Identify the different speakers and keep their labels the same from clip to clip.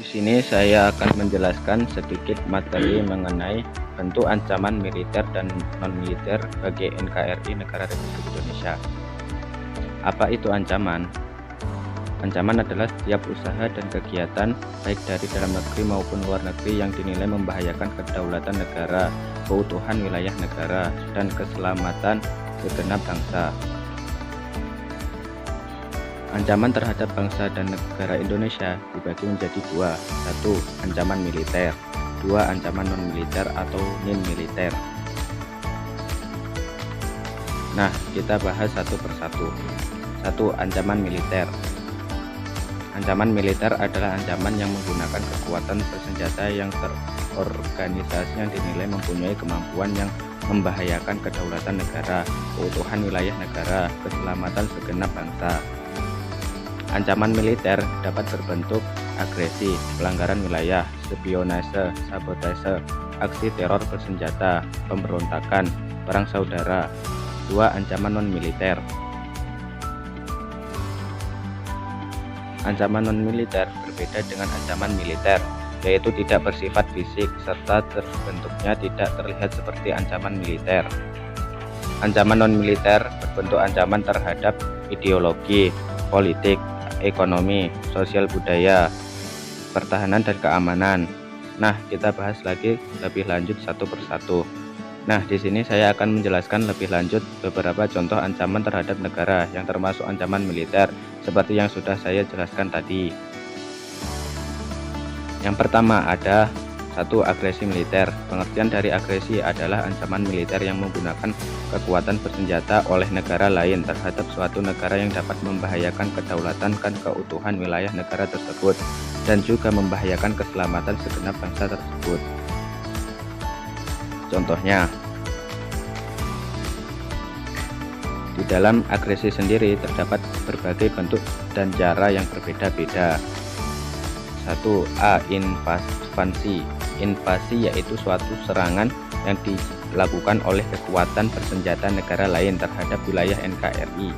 Speaker 1: Di sini saya akan menjelaskan sedikit materi mengenai bentuk ancaman militer dan non-militer bagi NKRI Negara Republik Indonesia. Apa itu ancaman? Ancaman adalah setiap usaha dan kegiatan baik dari dalam negeri maupun luar negeri yang dinilai membahayakan kedaulatan negara, keutuhan wilayah negara, dan keselamatan segenap bangsa. Ancaman terhadap bangsa dan negara Indonesia dibagi menjadi dua. Satu, ancaman militer. Dua, ancaman non-militer atau non-militer. Nah, kita bahas satu persatu. Satu, ancaman militer. Ancaman militer adalah ancaman yang menggunakan kekuatan bersenjata yang terorganisasi yang dinilai mempunyai kemampuan yang membahayakan kedaulatan negara, keutuhan wilayah negara, keselamatan segenap bangsa. Ancaman militer dapat berbentuk agresi, pelanggaran wilayah, spionase, sabotase, aksi teror bersenjata, pemberontakan, perang saudara. Dua, ancaman non-militer. Ancaman non-militer berbeda dengan ancaman militer, yaitu tidak bersifat fisik serta terbentuknya tidak terlihat seperti ancaman militer. Ancaman non-militer berbentuk ancaman terhadap ideologi, politik, ekonomi, sosial budaya, pertahanan dan keamanan. Nah, kita bahas lagi lebih lanjut satu persatu. Nah, di sini saya akan menjelaskan lebih lanjut beberapa contoh ancaman terhadap negara yang termasuk ancaman militer seperti yang sudah saya jelaskan tadi. Yang pertama ada satu, agresi militer. Pengertian dari agresi adalah ancaman militer yang menggunakan kekuatan bersenjata oleh negara lain terhadap suatu negara yang dapat membahayakan kedaulatan dan keutuhan wilayah negara tersebut dan juga membahayakan keselamatan segenap bangsa tersebut. Contohnya, di dalam agresi sendiri terdapat berbagai bentuk dan cara yang berbeda-beda. 1. Invasi. Invasi yaitu suatu serangan yang dilakukan oleh kekuatan bersenjata negara lain terhadap wilayah NKRI.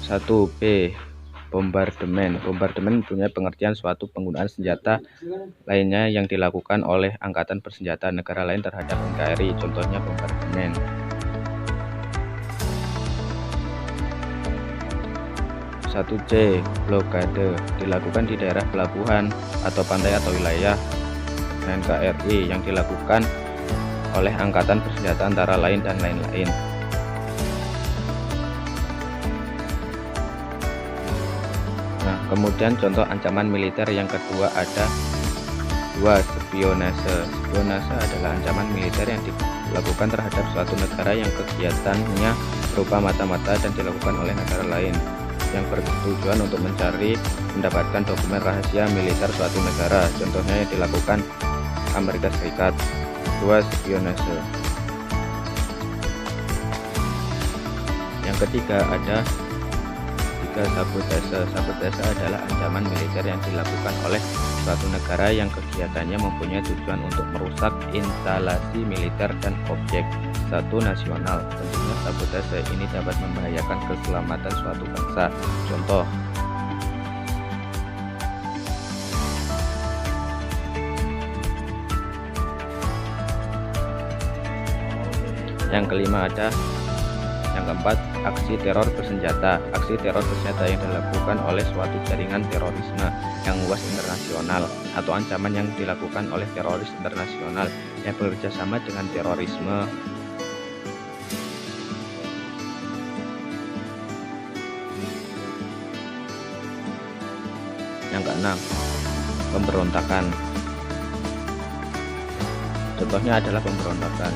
Speaker 1: 1B. Bombardemen. Bombardemen punya pengertian suatu penggunaan senjata lainnya yang dilakukan oleh angkatan bersenjata negara lain terhadap NKRI. Contohnya bombardemen. 1C. Blokade. Dilakukan di daerah pelabuhan atau pantai atau wilayah NKRI yang dilakukan oleh angkatan bersenjata antara lain dan lain-lain. Nah, kemudian contoh ancaman militer yang kedua ada 2. Spionase. Spionase adalah ancaman militer yang dilakukan terhadap suatu negara yang kegiatannya berupa mata-mata dan dilakukan oleh negara lain yang bertujuan untuk mendapatkan dokumen rahasia militer suatu negara. Contohnya yang dilakukan Amerika Serikat. 2. Spionase. Yang ketiga ada sabotase. Sabotase adalah ancaman militer yang dilakukan oleh suatu negara yang kegiatannya mempunyai tujuan untuk merusak instalasi militer dan objek satu nasional. Tentunya sabotase ini dapat membahayakan keselamatan suatu bangsa. Contoh, yang kelima ada yang keempat, aksi teror bersenjata. Aksi teror bersenjata yang dilakukan oleh suatu jaringan terorisme yang luas internasional atau ancaman yang dilakukan oleh teroris internasional yang bekerja sama dengan terorisme. Yang keenam, pemberontakan. Contohnya adalah pemberontakan.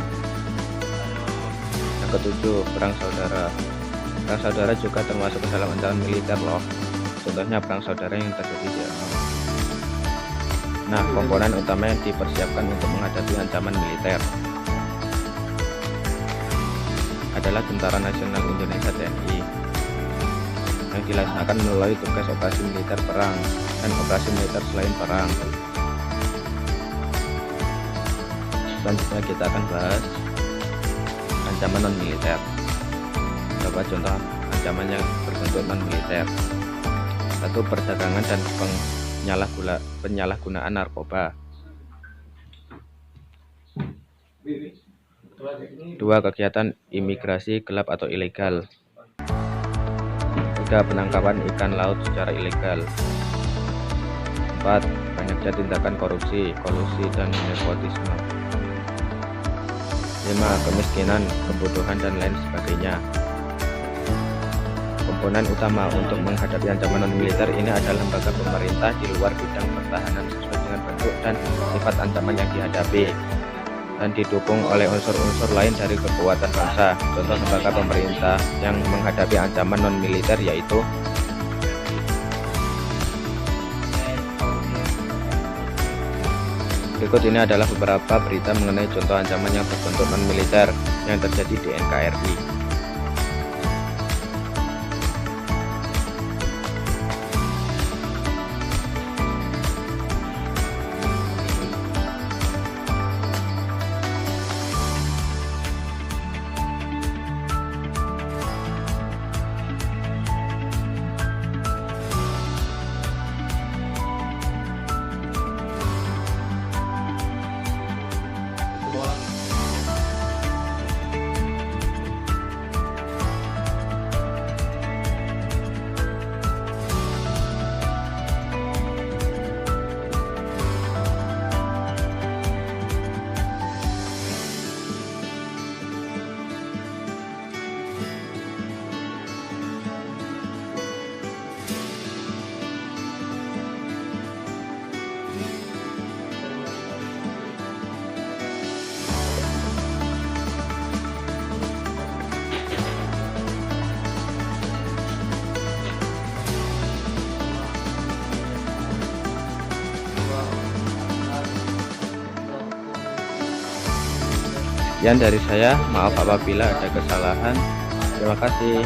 Speaker 1: Yang ketujuh, perang saudara. Perang saudara juga termasuk ke dalam ancaman militer loh. Contohnya perang saudara yang terjadi di Jerman. Nah, komponen utama yang dipersiapkan untuk menghadapi ancaman militer adalah Tentara Nasional Indonesia (TNI) yang dilaksanakan melalui tugas operasi militer perang dan operasi militer selain perang. Selanjutnya kita akan bahas ancaman non-militer. Beberapa contoh ancaman yang berbentuk non-militer. 1. Perdagangan dan penyalahgunaan narkoba. 2. Kegiatan imigrasi gelap atau ilegal. 3. Penangkapan ikan laut secara ilegal. 4. Banyaknya tindakan korupsi, kolusi, dan nepotisme. 5. Kemiskinan, kebodohan, dan lain sebagainya. Komponen utama untuk menghadapi ancaman non-militer ini adalah lembaga pemerintah di luar bidang pertahanan sesuai dengan bentuk dan sifat ancaman yang dihadapi, dan didukung oleh unsur-unsur lain dari kekuatan bangsa. Contoh lembaga pemerintah yang menghadapi ancaman non-militer yaitu berikut ini adalah beberapa berita mengenai contoh ancaman yang berbentuk non-militer yang terjadi di NKRI. Sekian dari saya, maaf apabila ada kesalahan. Terima kasih.